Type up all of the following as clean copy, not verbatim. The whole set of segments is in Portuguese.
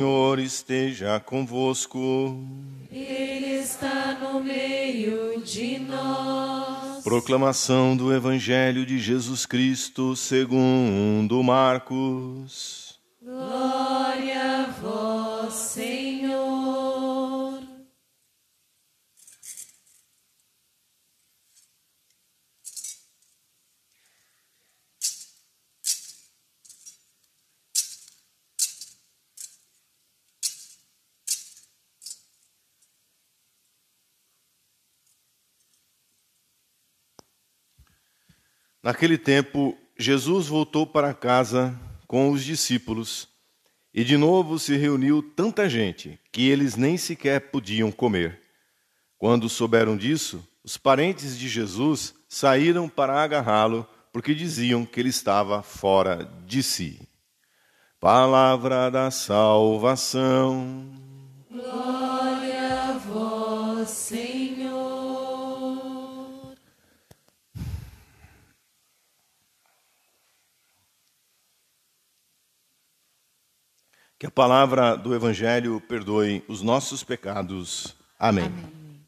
Senhor esteja convosco. Ele está no meio de nós. Proclamação do Evangelho de Jesus Cristo segundo Marcos. Glória a vós, Senhor. Naquele tempo, Jesus voltou para casa com os discípulos e de novo se reuniu tanta gente que eles nem sequer podiam comer. Quando souberam disso, os parentes de Jesus saíram para agarrá-lo porque diziam que ele estava fora de si. Palavra da salvação. Glória a vós, Senhor. Que a palavra do Evangelho perdoe os nossos pecados. Amém. Amém.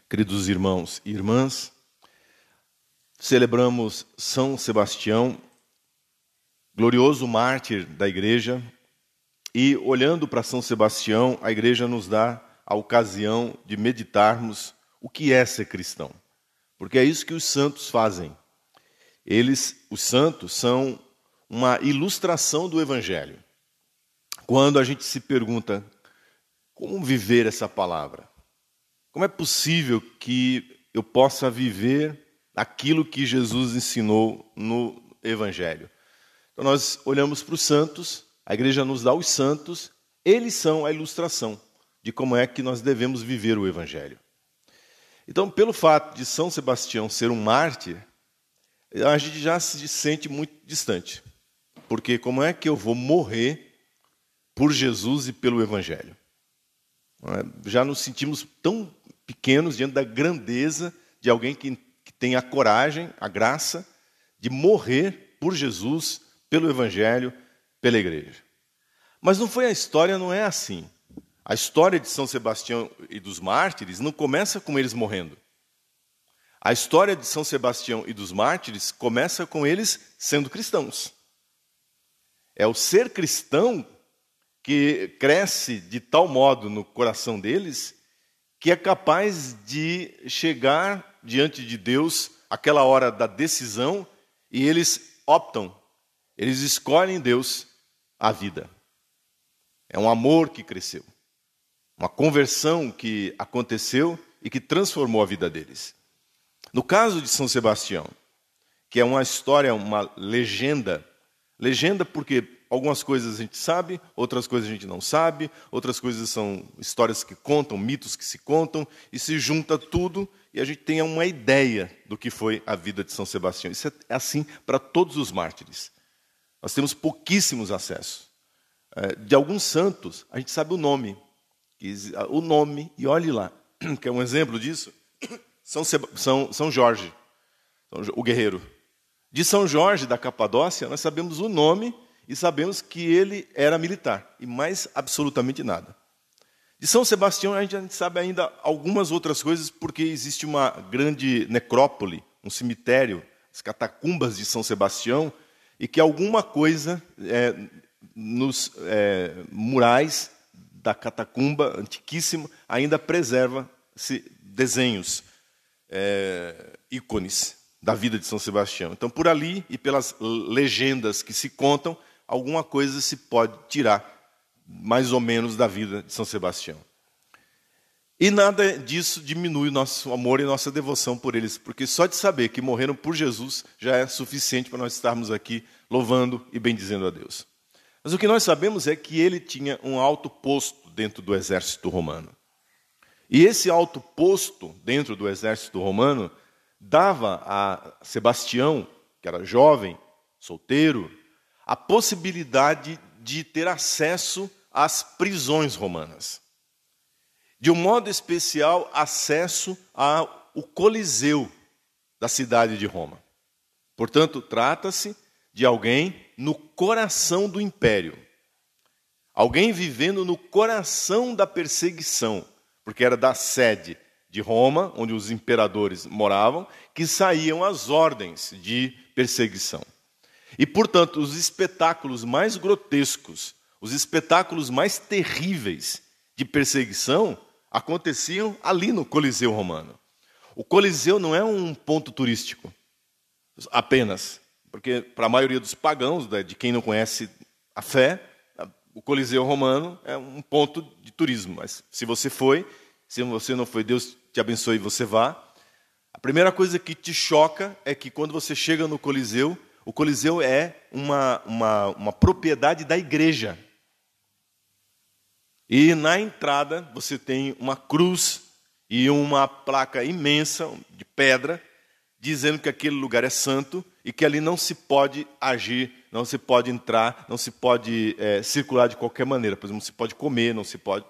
Queridos irmãos e irmãs, celebramos São Sebastião, glorioso mártir da Igreja, e olhando para São Sebastião, a Igreja nos dá a ocasião de meditarmos o que é ser cristão. Porque é isso que os santos fazem. Os santos, são uma ilustração do Evangelho. Quando a gente se pergunta como viver essa palavra, como é possível que eu possa viver aquilo que Jesus ensinou no Evangelho? Então nós olhamos para os santos, a Igreja nos dá os santos, eles são a ilustração de como é que nós devemos viver o Evangelho. Então, pelo fato de São Sebastião ser um mártir, a gente já se sente muito distante. Porque como é que eu vou morrer por Jesus e pelo Evangelho? Já nos sentimos tão pequenos diante da grandeza de alguém que tem a coragem, a graça de morrer por Jesus, pelo Evangelho, pela Igreja. Mas a história não é assim. A história de São Sebastião e dos mártires não começa com eles morrendo. A história de São Sebastião e dos mártires começa com eles sendo cristãos. É o ser cristão que cresce de tal modo no coração deles que é capaz de chegar diante de Deus aquela hora da decisão e eles optam, eles escolhem Deus a vida. É um amor que cresceu, uma conversão que aconteceu e que transformou a vida deles. No caso de São Sebastião, que é uma história, uma legenda porque algumas coisas a gente sabe, outras coisas a gente não sabe, outras coisas são histórias que contam, mitos que se contam, e se junta tudo e a gente tem uma ideia do que foi a vida de São Sebastião. Isso é assim para todos os mártires. Nós temos pouquíssimos acessos. De alguns santos, a gente sabe o nome, e olhe lá, que é um exemplo disso, São Jorge, o guerreiro. De São Jorge, da Capadócia, nós sabemos o nome e sabemos que ele era militar, e mais absolutamente nada. De São Sebastião, a gente sabe ainda algumas outras coisas, porque existe uma grande necrópole, um cemitério, as catacumbas de São Sebastião, e que alguma coisa nos murais da catacumba antiquíssima ainda preserva-se desenhos, ícones da vida de São Sebastião. Então, por ali e pelas legendas que se contam, alguma coisa se pode tirar, mais ou menos, da vida de São Sebastião. E nada disso diminui o nosso amor e nossa devoção por eles, porque só de saber que morreram por Jesus já é suficiente para nós estarmos aqui louvando e bendizendo a Deus. Mas o que nós sabemos é que ele tinha um alto posto dentro do exército romano. E esse alto posto dentro do exército romano dava a Sebastião, que era jovem, solteiro, a possibilidade de ter acesso às prisões romanas. De um modo especial, acesso ao Coliseu da cidade de Roma. Portanto, trata-se de alguém no coração do império. Alguém vivendo no coração da perseguição, porque era da sede de Roma, onde os imperadores moravam, que saíam as ordens de perseguição. E, portanto, os espetáculos mais grotescos, os espetáculos mais terríveis de perseguição aconteciam ali no Coliseu Romano. O Coliseu não é um ponto turístico apenas, porque para a maioria dos pagãos, de quem não conhece a fé, o Coliseu Romano é um ponto de turismo. Mas se você foi, se você não foi, Deus te abençoe e você vá. A primeira coisa que te choca é que quando você chega no Coliseu, o Coliseu é uma propriedade da igreja. E na entrada você tem uma cruz e uma placa imensa de pedra, dizendo que aquele lugar é santo e que ali não se pode agir, não se pode entrar, não se pode circular de qualquer maneira. Por exemplo, não se pode comer, não se pode...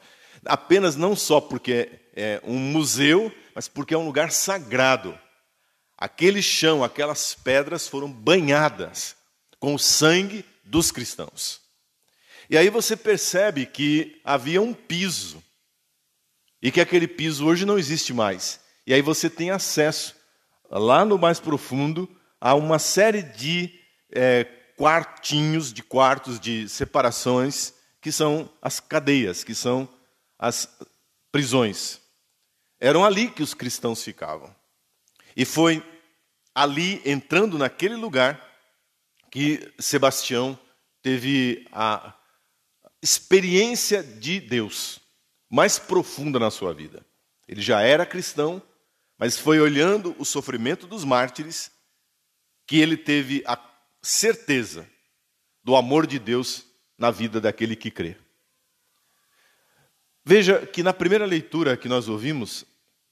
Apenas não só porque é um museu, mas porque é um lugar sagrado. Aquele chão, aquelas pedras foram banhadas com o sangue dos cristãos. E aí você percebe que havia um piso, e que aquele piso hoje não existe mais. E aí você tem acesso, lá no mais profundo, a uma série de quartos de separações, que são as cadeias, que são as prisões. Eram ali que os cristãos ficavam. E foi ali, entrando naquele lugar, que Sebastião teve a experiência de Deus mais profunda na sua vida. Ele já era cristão, mas foi olhando o sofrimento dos mártires que ele teve a certeza do amor de Deus na vida daquele que crê. Veja que na primeira leitura que nós ouvimos,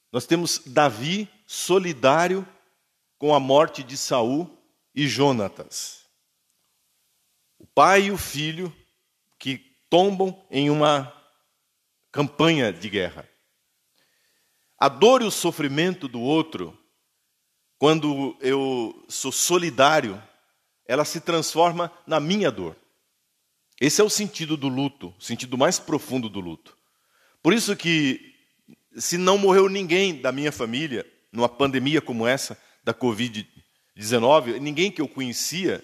nós temos Davi solidário com a morte de Saul e Jonatas. O pai e o filho que tombam em uma campanha de guerra. A dor e o sofrimento do outro, quando eu sou solidário, ela se transforma na minha dor. Esse é o sentido do luto, o sentido mais profundo do luto. Por isso que, se não morreu ninguém da minha família, numa pandemia como essa, da Covid-19, ninguém que eu conhecia,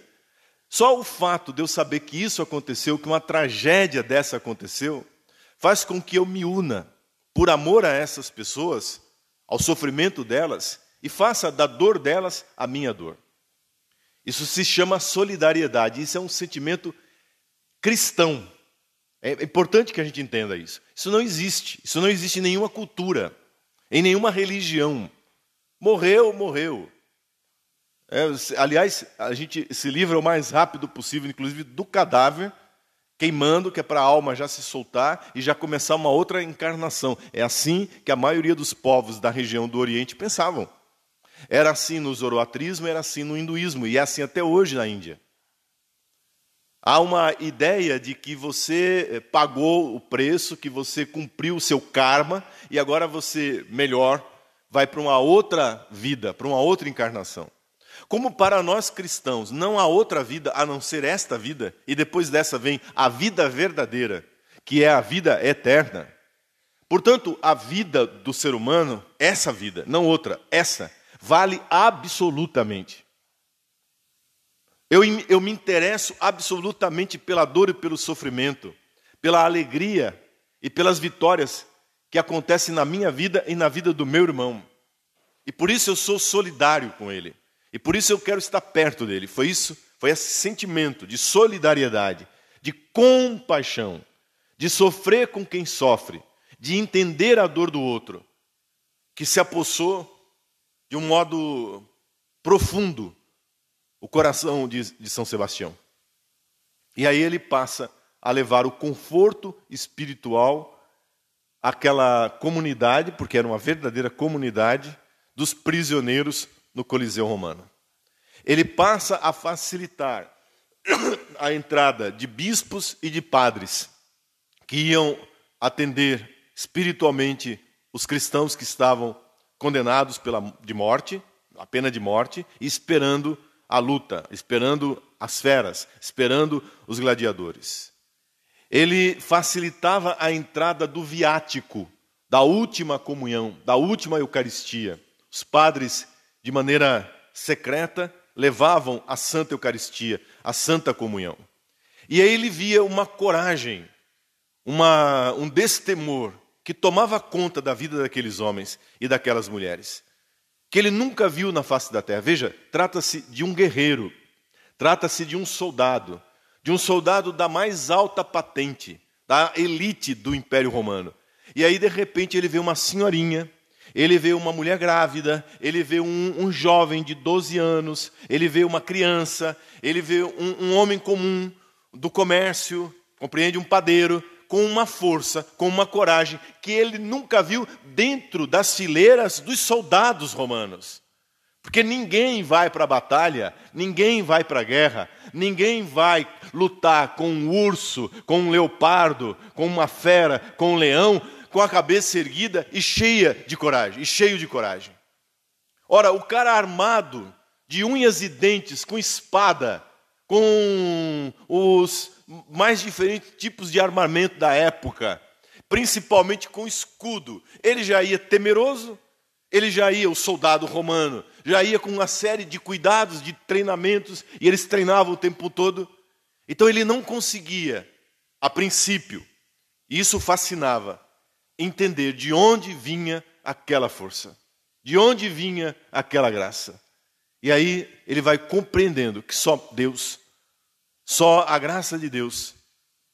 só o fato de eu saber que isso aconteceu, que uma tragédia dessa aconteceu, faz com que eu me una, por amor a essas pessoas, ao sofrimento delas, e faça da dor delas a minha dor. Isso se chama solidariedade, isso é um sentimento cristão. É importante que a gente entenda isso. Isso não existe em nenhuma cultura, em nenhuma religião. Morreu, morreu. Aliás, a gente se livra o mais rápido possível, inclusive do cadáver, queimando, que é para a alma já se soltar e já começar uma outra encarnação. É assim que a maioria dos povos da região do Oriente pensavam. Era assim no zoroatrismo, era assim no hinduísmo, e é assim até hoje na Índia. Há uma ideia de que você pagou o preço, que você cumpriu o seu karma, e agora você, melhor, vai para uma outra vida, para uma outra encarnação. Como para nós cristãos não há outra vida a não ser esta vida, e depois dessa vem a vida verdadeira, que é a vida eterna. Portanto, a vida do ser humano, essa vida, não outra, essa, vale absolutamente. Eu me interesso absolutamente pela dor e pelo sofrimento, pela alegria e pelas vitórias que acontecem na minha vida e na vida do meu irmão. E por isso eu sou solidário com ele. E por isso eu quero estar perto dele. Foi esse sentimento de solidariedade, de compaixão, de sofrer com quem sofre, de entender a dor do outro, que se apossou de um modo profundo o coração de São Sebastião. E aí ele passa a levar o conforto espiritual àquela comunidade, porque era uma verdadeira comunidade, dos prisioneiros no Coliseu Romano. Ele passa a facilitar a entrada de bispos e de padres que iam atender espiritualmente os cristãos que estavam condenados a pena de morte, e esperando a luta, esperando as feras, esperando os gladiadores. Ele facilitava a entrada do viático, da última comunhão, da última Eucaristia. Os padres, de maneira secreta, levavam a Santa Eucaristia, a Santa Comunhão. E aí ele via uma coragem, um destemor que tomava conta da vida daqueles homens e daquelas mulheres, que ele nunca viu na face da terra. Veja, trata-se de um guerreiro, trata-se de um soldado da mais alta patente, da elite do Império Romano. E aí, de repente, ele vê uma senhorinha, ele vê uma mulher grávida, ele vê um jovem de 12 anos, ele vê uma criança, ele vê um homem comum do comércio, compreende, um padeiro, com uma força, com uma coragem que ele nunca viu dentro das fileiras dos soldados romanos. Porque ninguém vai para a batalha, ninguém vai para a guerra, ninguém vai lutar com um urso, com um leopardo, com uma fera, com um leão, com a cabeça erguida e cheia de coragem, e cheio de coragem. Ora, o cara armado de unhas e dentes, com espada, com os mais diferentes tipos de armamento da época, principalmente com escudo, ele já ia temeroso, ele já ia, o soldado romano, já ia com uma série de cuidados, de treinamentos, e eles treinavam o tempo todo. Então ele não conseguia, a princípio, e isso fascinava, entender de onde vinha aquela força, de onde vinha aquela graça. E aí ele vai compreendendo que só Deus, só a graça de Deus,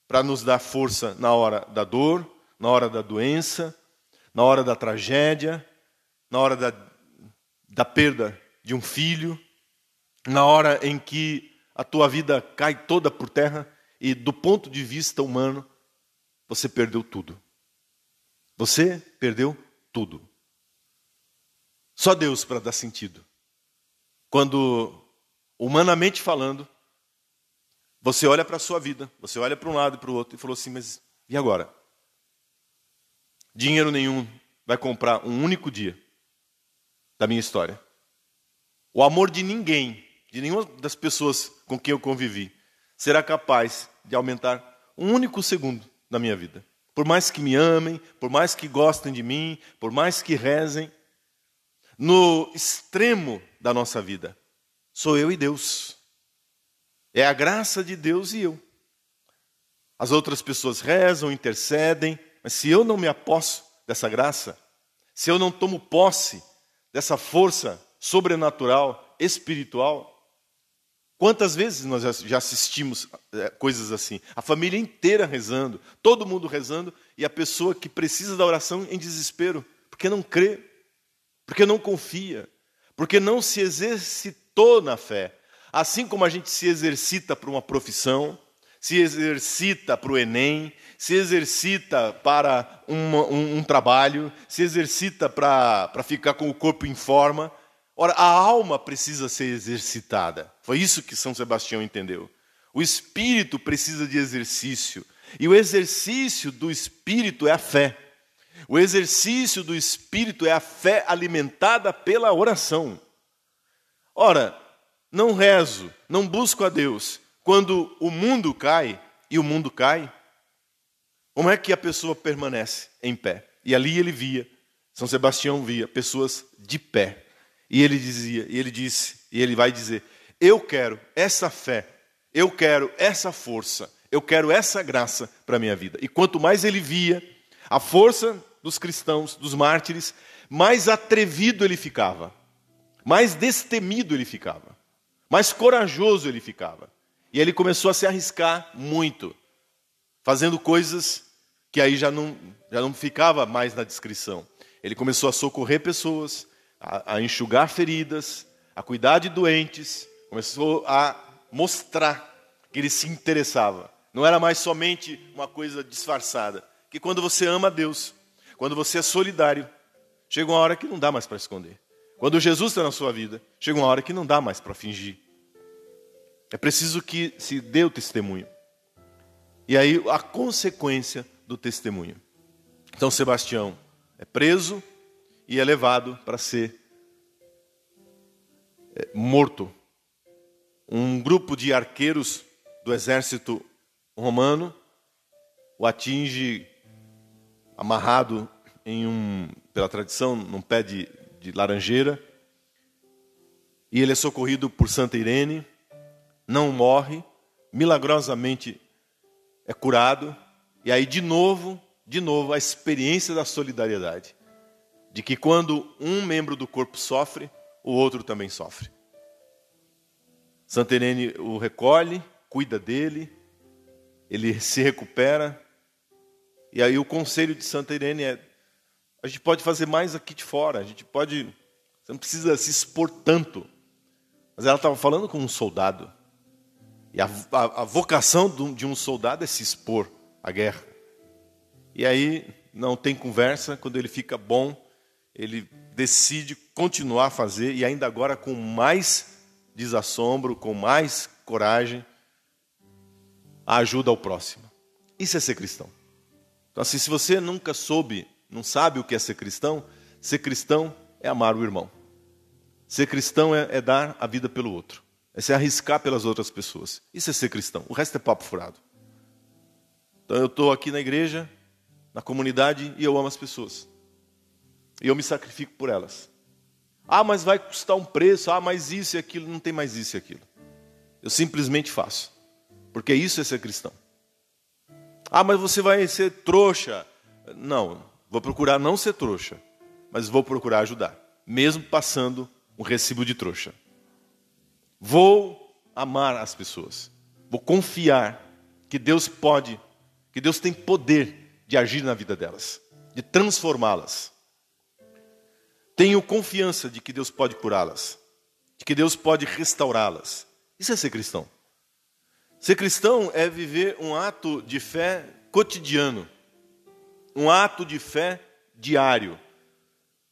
para nos dar força na hora da dor, na hora da doença, na hora da tragédia, na hora da perda de um filho, na hora em que a tua vida cai toda por terra e, do ponto de vista humano, você perdeu tudo. Você perdeu tudo. Só Deus para dar sentido. Quando, humanamente falando, você olha para a sua vida, você olha para um lado e para o outro e falou assim, mas e agora? Dinheiro nenhum vai comprar um único dia da minha história. O amor de ninguém, de nenhuma das pessoas com quem eu convivi, será capaz de aumentar um único segundo da minha vida. Por mais que me amem, por mais que gostem de mim, por mais que rezem, no extremo da nossa vida, sou eu e Deus. É a graça de Deus e eu. As outras pessoas rezam, intercedem, mas se eu não me aposso dessa graça, se eu não tomo posse dessa força sobrenatural, espiritual, quantas vezes nós já assistimos coisas assim? A família inteira rezando, todo mundo rezando, e a pessoa que precisa da oração em desespero, porque não crê, porque não confia, porque não se exercitou na fé. Assim como a gente se exercita para uma profissão, se exercita para o Enem, se exercita para um trabalho, se exercita para ficar com o corpo em forma. Ora, a alma precisa ser exercitada. Foi isso que São Sebastião entendeu. O espírito precisa de exercício. E o exercício do espírito é a fé. O exercício do espírito é a fé alimentada pela oração. Ora, não rezo, não busco a Deus quando o mundo cai, e o mundo cai, como é que a pessoa permanece em pé? E ali ele via, São Sebastião via pessoas de pé. E ele dizia, e ele disse, e ele vai dizer, eu quero essa fé, eu quero essa força, eu quero essa graça para a minha vida. E quanto mais ele via a força dos cristãos, dos mártires, mais atrevido ele ficava, mais destemido ele ficava, mais corajoso ele ficava. E ele começou a se arriscar muito, fazendo coisas que aí já não ficava mais na descrição. Ele começou a socorrer pessoas, a enxugar feridas, a cuidar de doentes, começou a mostrar que ele se interessava. Não era mais somente uma coisa disfarçada. Que quando você ama a Deus, quando você é solidário, chega uma hora que não dá mais para esconder. Quando Jesus está na sua vida, chega uma hora que não dá mais para fingir. É preciso que se dê o testemunho. E aí a consequência do testemunho. Então Sebastião é preso e é levado para ser morto. Um grupo de arqueiros do exército romano o atinge amarrado pela tradição, num pé de laranjeira. E ele é socorrido por Santa Irene, não morre, milagrosamente é curado. E aí, de novo, a experiência da solidariedade. De que quando um membro do corpo sofre, o outro também sofre. Santa Irene o recolhe, cuida dele, ele se recupera. E aí o conselho de Santa Irene é: a gente pode fazer mais aqui de fora, você não precisa se expor tanto. Mas ela estava falando com um soldado. E a vocação de um soldado é se expor à guerra. E aí não tem conversa, quando ele fica bom, ele decide continuar a fazer, e ainda agora com mais desassombro, com mais coragem, a ajuda ao próximo. Isso é ser cristão. Então, assim, se você nunca não sabe o que é ser cristão é amar o irmão. Ser cristão é dar a vida pelo outro. É se arriscar pelas outras pessoas. Isso é ser cristão. O resto é papo furado. Então eu estou aqui na igreja, na comunidade, e eu amo as pessoas. E eu me sacrifico por elas. Ah, mas vai custar um preço. Ah, mas isso e aquilo. Não tem mais isso e aquilo. Eu simplesmente faço. Porque isso é ser cristão. Ah, mas você vai ser trouxa. Não, vou procurar não ser trouxa. Mas vou procurar ajudar. Mesmo passando um recibo de trouxa. Vou amar as pessoas. Vou confiar que Deus tem poder de agir na vida delas. De transformá-las. Tenho confiança de que Deus pode curá-las. De que Deus pode restaurá-las. Isso é ser cristão. Ser cristão é viver um ato de fé cotidiano. Um ato de fé diário.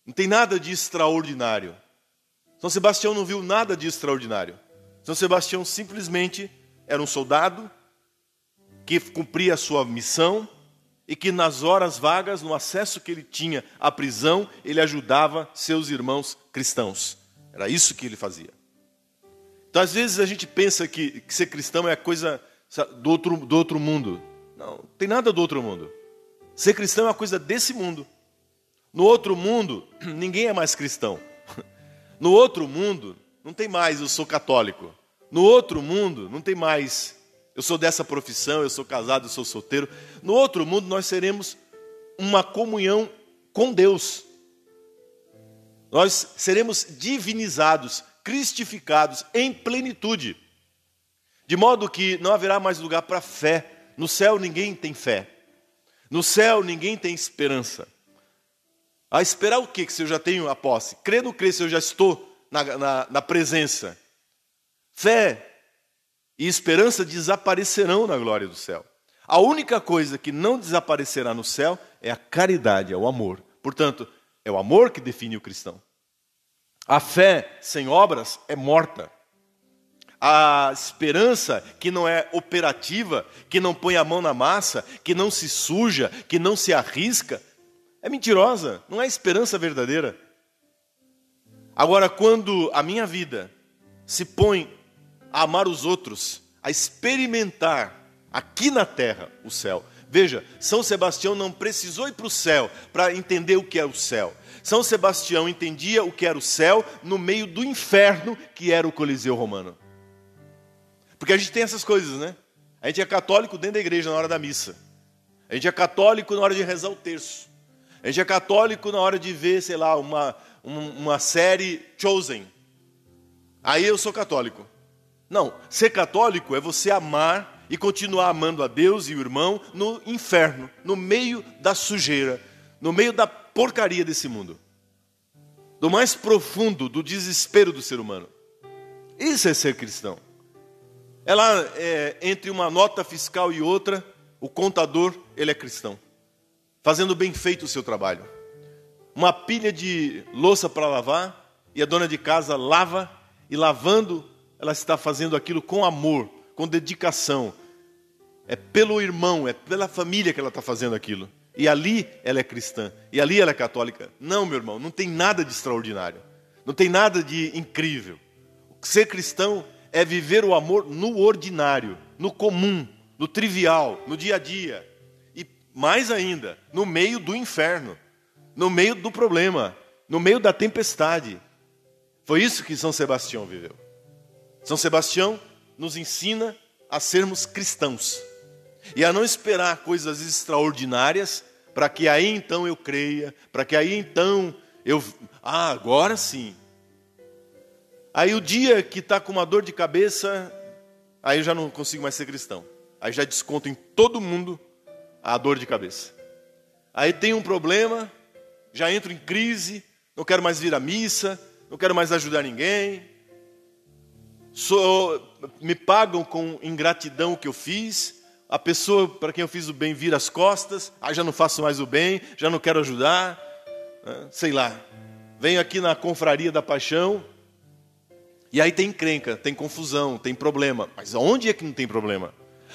Não tem nada de extraordinário. São Sebastião não viu nada de extraordinário. São Sebastião simplesmente era um soldado que cumpria a sua missão e que nas horas vagas, no acesso que ele tinha à prisão, ele ajudava seus irmãos cristãos. Era isso que ele fazia. Então, às vezes, a gente pensa que ser cristão é coisa do outro mundo. Não tem nada do outro mundo. Ser cristão é uma coisa desse mundo. No outro mundo, ninguém é mais cristão. No outro mundo, não tem mais eu sou católico. No outro mundo, não tem mais eu sou dessa profissão, eu sou casado, eu sou solteiro. No outro mundo, nós seremos uma comunhão com Deus. Nós seremos divinizados, cristificados em plenitude. De modo que não haverá mais lugar para fé. No céu ninguém tem fé. No céu ninguém tem esperança. A esperar o quê? Que se eu já tenho a posse? Crer no crer se eu já estou na presença. Fé e esperança desaparecerão na glória do céu. A única coisa que não desaparecerá no céu é a caridade, é o amor. Portanto, é o amor que define o cristão. A fé sem obras é morta. A esperança que não é operativa, que não põe a mão na massa, que não se suja, que não se arrisca, é mentirosa, não é esperança verdadeira. Agora, quando a minha vida se põe a amar os outros, a experimentar aqui na terra o céu. Veja, São Sebastião não precisou ir para o céu para entender o que é o céu. São Sebastião entendia o que era o céu no meio do inferno que era o Coliseu Romano. Porque a gente tem essas coisas, né? A gente é católico dentro da igreja na hora da missa. A gente é católico na hora de rezar o terço. A gente é católico na hora de ver, sei lá, uma série Chosen. Aí eu sou católico. Não, ser católico é você amar e continuar amando a Deus e o irmão no inferno, no meio da sujeira, no meio da porcaria desse mundo. Do mais profundo, do desespero do ser humano. Isso é ser cristão. Entre uma nota fiscal e outra, o contador, ele é cristão. Fazendo bem feito o seu trabalho. Uma pilha de louça para lavar, e a dona de casa lava, e lavando, ela está fazendo aquilo com amor, com dedicação. É pelo irmão, é pela família que ela está fazendo aquilo. E ali ela é cristã, e ali ela é católica. Não, meu irmão, não tem nada de extraordinário. Não tem nada de incrível. Ser cristão é viver o amor no ordinário, no comum, no trivial, no dia a dia. E mais ainda, no meio do inferno, no meio do problema, no meio da tempestade. Foi isso que São Sebastião viveu. São Sebastião nos ensina a sermos cristãos e a não esperar coisas extraordinárias para que aí então eu creia, para que aí então eu... agora sim. Aí o dia que está com uma dor de cabeça, aí eu já não consigo mais ser cristão. Aí já desconto em todo mundo a dor de cabeça. Aí tem um problema, já entro em crise, não quero mais vir à missa, não quero mais ajudar ninguém. Me pagam com ingratidão o que eu fiz. A pessoa para quem eu fiz o bem vira as costas. Aí já não faço mais o bem, já não quero ajudar. Sei lá. Venho aqui na confraria da paixão. E aí tem encrenca, tem confusão, tem problema. Mas onde é que não tem problema?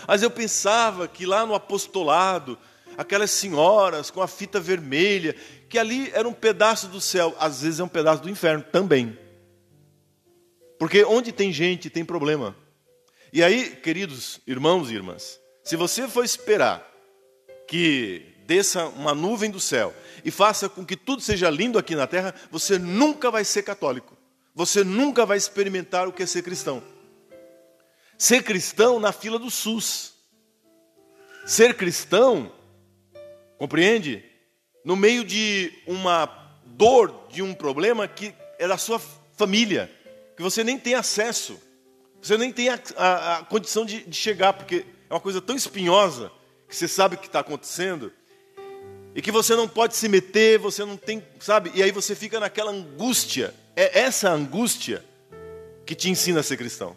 Mas eu pensava que lá no apostolado, aquelas senhoras com a fita vermelha, que ali era um pedaço do céu. Às vezes é um pedaço do inferno também. Porque onde tem gente, tem problema. E aí, queridos irmãos e irmãs, se você for esperar que desça uma nuvem do céu e faça com que tudo seja lindo aqui na terra, você nunca vai ser católico. Você nunca vai experimentar o que é ser cristão. Ser cristão na fila do SUS. Ser cristão, compreende? No meio de uma dor, de um problema que é da sua família, que você nem tem acesso, você nem tem a condição de chegar, porque é uma coisa tão espinhosa, que você sabe o que está acontecendo, e que você não pode se meter, você não tem, sabe? E aí você fica naquela angústia. É essa angústia que te ensina a ser cristão.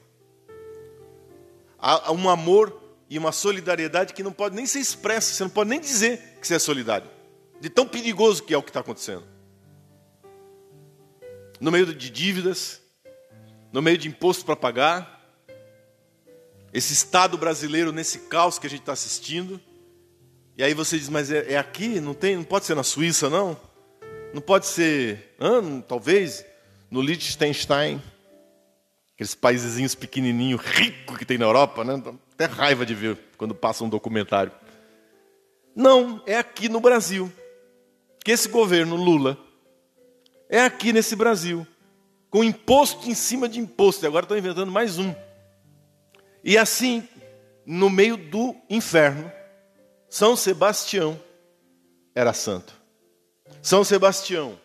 Há um amor e uma solidariedade que não pode nem ser expressa, você não pode nem dizer que você é solidário, de tão perigoso que é o que está acontecendo. No meio de dívidas, no meio de imposto para pagar, esse Estado brasileiro nesse caos que a gente está assistindo, e aí você diz, mas é aqui? Não pode ser na Suíça, não? Não pode ser, talvez, no Liechtenstein, aqueles paisezinhos pequenininhos, ricos que tem na Europa, né? Até raiva de ver quando passa um documentário. Não, é aqui no Brasil, que esse governo Lula, é aqui nesse Brasil, com imposto em cima de imposto, e agora estão inventando mais um. E assim, no meio do inferno, São Sebastião era santo. São Sebastião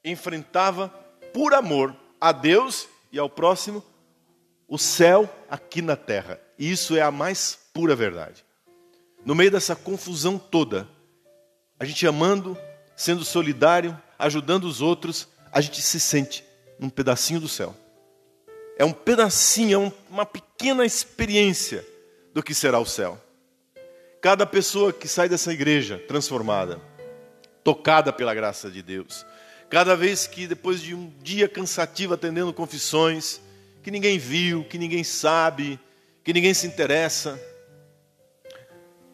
enfrentava, por amor a Deus e ao próximo, o céu aqui na terra. E isso é a mais pura verdade. No meio dessa confusão toda, a gente amando, sendo solidário, ajudando os outros, a gente se sente num pedacinho do céu. É um pedacinho, é uma pequena experiência do que será o céu. Cada pessoa que sai dessa igreja transformada, tocada pela graça de Deus, cada vez que depois de um dia cansativo atendendo confissões, que ninguém viu, que ninguém sabe, que ninguém se interessa,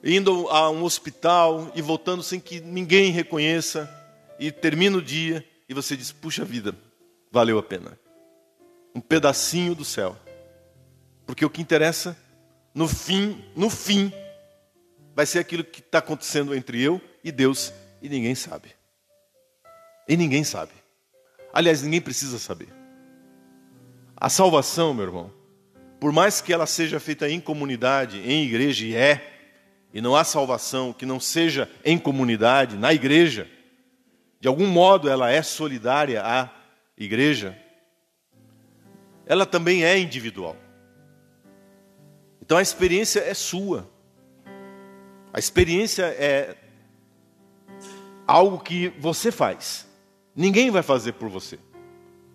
indo a um hospital e voltando sem que ninguém reconheça, e termina o dia e você diz, puxa vida, valeu a pena. Um pedacinho do céu. Porque o que interessa, no fim, vai ser aquilo que está acontecendo entre eu e Deus, e ninguém sabe. E ninguém sabe. Aliás, ninguém precisa saber. A salvação, meu irmão, por mais que ela seja feita em comunidade, em igreja, e não há salvação que não seja em comunidade, na igreja, de algum modo ela é solidária à igreja, ela também é individual. Então a experiência é sua. A experiência é algo que você faz. Ninguém vai fazer por você.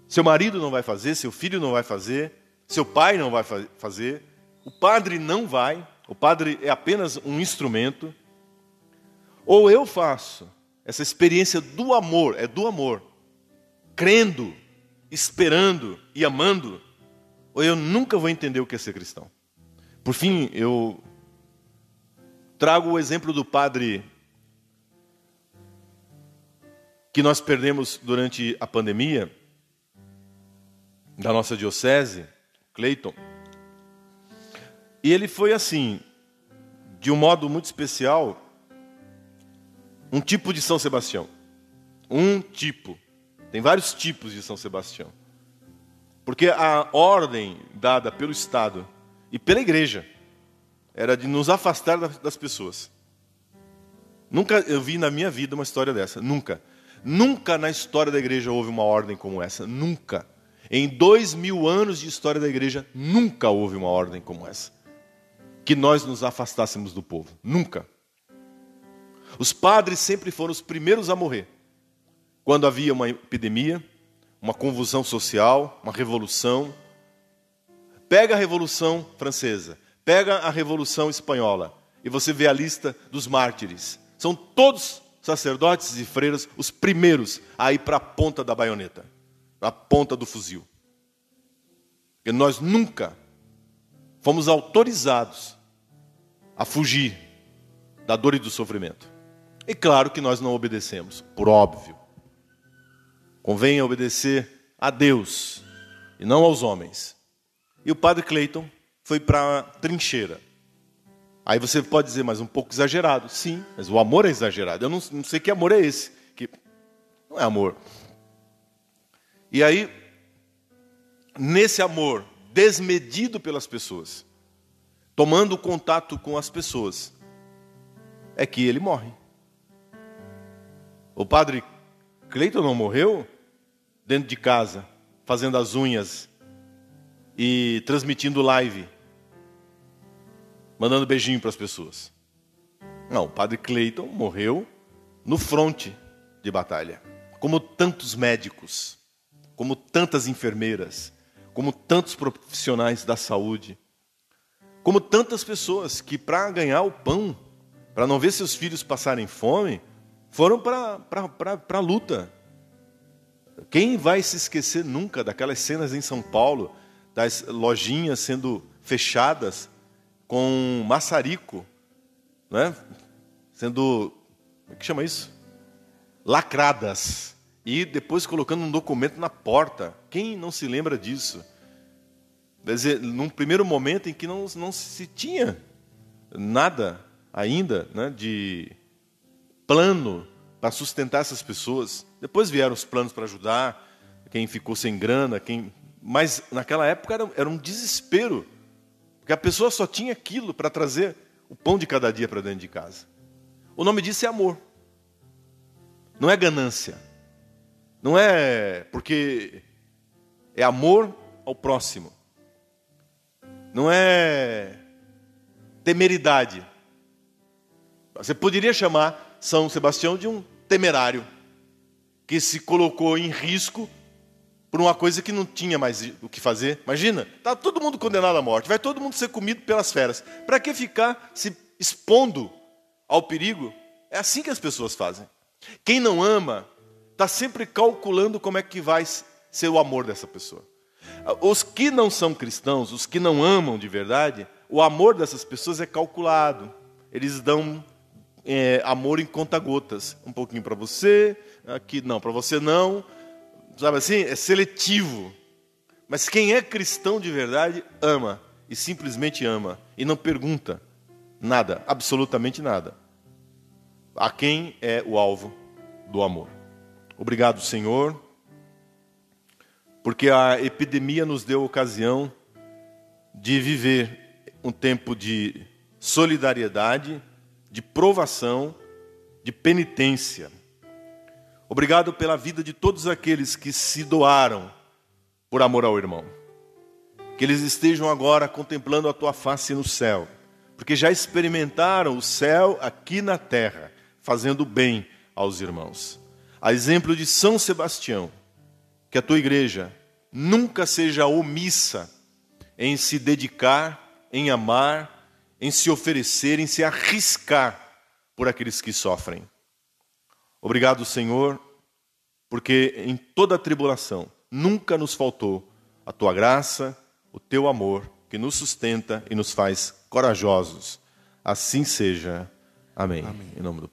Seu marido não vai fazer, seu filho não vai fazer, seu pai não vai fazer, o padre não vai, o padre é apenas um instrumento. Ou eu faço essa experiência do amor, é do amor, crendo, esperando e amando, ou eu nunca vou entender o que é ser cristão. Por fim, eu trago o exemplo do padre que nós perdemos durante a pandemia, da nossa diocese, Cleiton. E ele foi assim, de um modo muito especial, Um tipo de São Sebastião. Um tipo. Tem vários tipos de São Sebastião. Porque a ordem dada pelo Estado e pela igreja era de nos afastar das pessoas. Nunca eu vi na minha vida uma história dessa. Nunca. Nunca na história da igreja houve uma ordem como essa. Nunca. Em 2000 anos de história da igreja, nunca houve uma ordem como essa. Que nós nos afastássemos do povo. Nunca. Os padres sempre foram os primeiros a morrer. Quando havia uma epidemia, uma convulsão social, uma revolução. Pega a Revolução Francesa, pega a Revolução Espanhola, e você vê a lista dos mártires. São todos sacerdotes e freiras os primeiros a ir para a ponta da baioneta, para a ponta do fuzil. Porque nós nunca fomos autorizados a fugir da dor e do sofrimento. E claro que nós não obedecemos, por óbvio. Convém obedecer a Deus e não aos homens. E o padre Cleiton foi para a trincheira. Aí você pode dizer, mas um pouco exagerado. Sim, mas o amor é exagerado. Eu não sei que amor é esse. Que não é amor. E aí, nesse amor desmedido pelas pessoas, tomando contato com as pessoas, é que ele morre. O padre Cleiton não morreu dentro de casa, fazendo as unhas e transmitindo live, mandando beijinho para as pessoas. Não, o padre Cleiton morreu no fronte de batalha. Como tantos médicos, como tantas enfermeiras, como tantos profissionais da saúde, como tantas pessoas que para ganhar o pão, para não ver seus filhos passarem fome, foram para a luta. Quem vai se esquecer nunca daquelas cenas em São Paulo, das lojinhas sendo fechadas com maçarico, né? Sendo, como é que chama isso? Lacradas. E depois colocando um documento na porta. Quem não se lembra disso? Quer dizer, num primeiro momento em que não se tinha nada ainda, né, de plano para sustentar essas pessoas. Depois vieram os planos para ajudar quem ficou sem grana, mas naquela época era um desespero, porque a pessoa só tinha aquilo para trazer o pão de cada dia para dentro de casa. O nome disso é amor. Não é ganância. Não é porque é amor ao próximo. Não é temeridade. Você poderia chamar São Sebastião de um temerário que se colocou em risco por uma coisa que não tinha mais o que fazer. Imagina, está todo mundo condenado à morte, vai todo mundo ser comido pelas feras. Para que ficar se expondo ao perigo? É assim que as pessoas fazem. Quem não ama está sempre calculando como é que vai ser o amor dessa pessoa. Os que não são cristãos, os que não amam de verdade, o amor dessas pessoas é calculado. Eles dão amor em conta-gotas. Um pouquinho para você, aqui não, para você não. Sabe assim? É seletivo. Mas quem é cristão de verdade, ama. E simplesmente ama. E não pergunta nada, absolutamente nada. A quem é o alvo do amor. Obrigado, Senhor, porque a epidemia nos deu a ocasião de viver um tempo de solidariedade, de provação, de penitência. Obrigado pela vida de todos aqueles que se doaram por amor ao irmão. Que eles estejam agora contemplando a tua face no céu, porque já experimentaram o céu aqui na terra, fazendo bem aos irmãos. A exemplo de São Sebastião, que a tua igreja nunca seja omissa em se dedicar, em amar, em se oferecer, em se arriscar por aqueles que sofrem. Obrigado, Senhor, porque em toda a tribulação nunca nos faltou a tua graça, o teu amor, que nos sustenta e nos faz corajosos. Assim seja. Amém. Amém. Em nome do